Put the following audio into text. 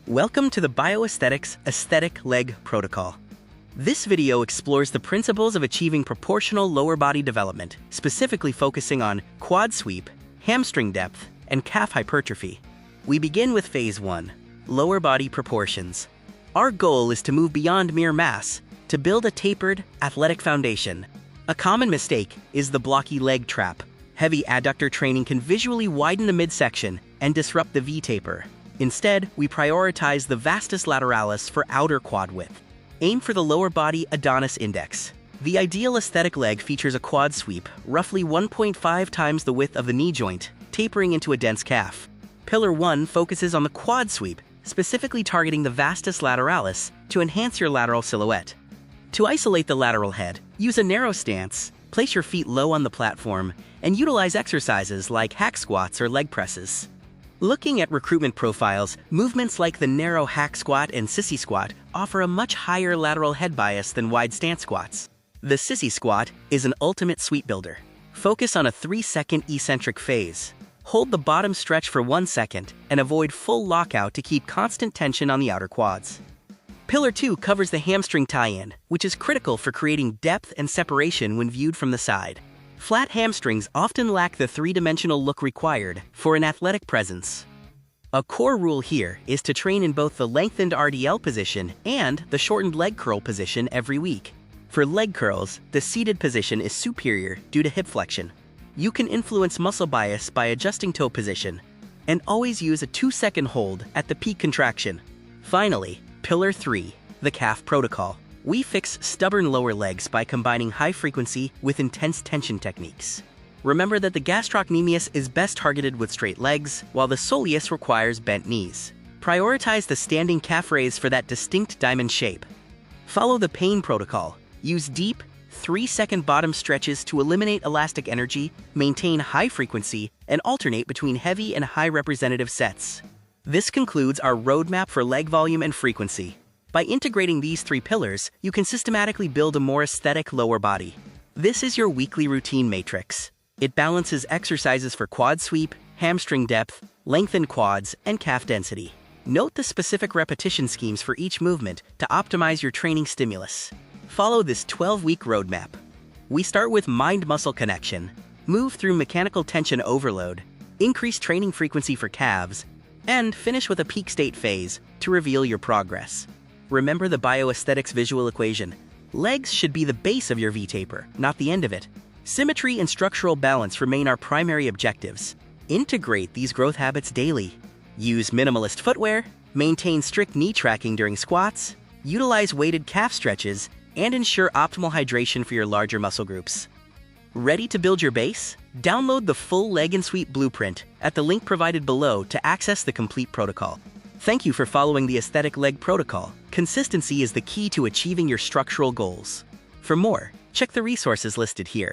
Welcome to the BioAesthetics Aesthetic Leg Protocol. This video explores the principles of achieving proportional lower body development, specifically focusing on quad sweep, hamstring depth, and calf hypertrophy. We begin with Phase 1, lower body proportions. Our goal is to move beyond mere mass, to build a tapered, athletic foundation. A common mistake is the blocky leg trap. Heavy adductor training can visually widen the midsection and disrupt the V-taper. Instead, we prioritize the Vastus Lateralis for outer quad width. Aim for the lower body Adonis index. The ideal aesthetic leg features a quad sweep, roughly 1.5 times the width of the knee joint, tapering into a dense calf. Pillar 1 focuses on the quad sweep, specifically targeting the Vastus Lateralis to enhance your lateral silhouette. To isolate the lateral head, use a narrow stance, place your feet low on the platform, and utilize exercises like hack squats or leg presses. Looking at recruitment profiles, movements like the narrow hack squat and sissy squat offer a much higher lateral head bias than wide stance squats. The sissy squat is an ultimate sweep builder. Focus on a 3-second eccentric phase. Hold the bottom stretch for 1 second and avoid full lockout to keep constant tension on the outer quads. Pillar 2 covers the hamstring tie-in, which is critical for creating depth and separation when viewed from the side. Flat hamstrings often lack the three-dimensional look required for an athletic presence. A core rule here is to train in both the lengthened RDL position and the shortened leg curl position every week. For leg curls, the seated position is superior due to hip flexion. You can influence muscle bias by adjusting toe position, and always use a 2-second hold at the peak contraction. Finally, Pillar 3, the calf protocol. We fix stubborn lower legs by combining high frequency with intense tension techniques. Remember that the gastrocnemius is best targeted with straight legs, while the soleus requires bent knees. Prioritize the standing calf raise for that distinct diamond shape. Follow the pain protocol. Use deep, 3-second bottom stretches to eliminate elastic energy, maintain high frequency, and alternate between heavy and high representative sets. This concludes our roadmap for leg volume and frequency. By integrating these 3 pillars, you can systematically build a more aesthetic lower body. This is your weekly routine matrix. It balances exercises for quad sweep, hamstring depth, lengthened quads, and calf density. Note the specific repetition schemes for each movement to optimize your training stimulus. Follow this 12-week roadmap. We start with mind-muscle connection, move through mechanical tension overload, increase training frequency for calves, and finish with a peak state phase to reveal your progress. Remember the bioaesthetics visual equation. Legs should be the base of your V-taper, not the end of it. Symmetry and structural balance remain our primary objectives. Integrate these growth habits daily. Use minimalist footwear, maintain strict knee tracking during squats, utilize weighted calf stretches, and ensure optimal hydration for your larger muscle groups. Ready to build your base? Download the full leg and sweep blueprint at the link provided below to access the complete protocol. Thank you for following the Aesthetic Leg Protocol. Consistency is the key to achieving your structural goals. For more, check the resources listed here.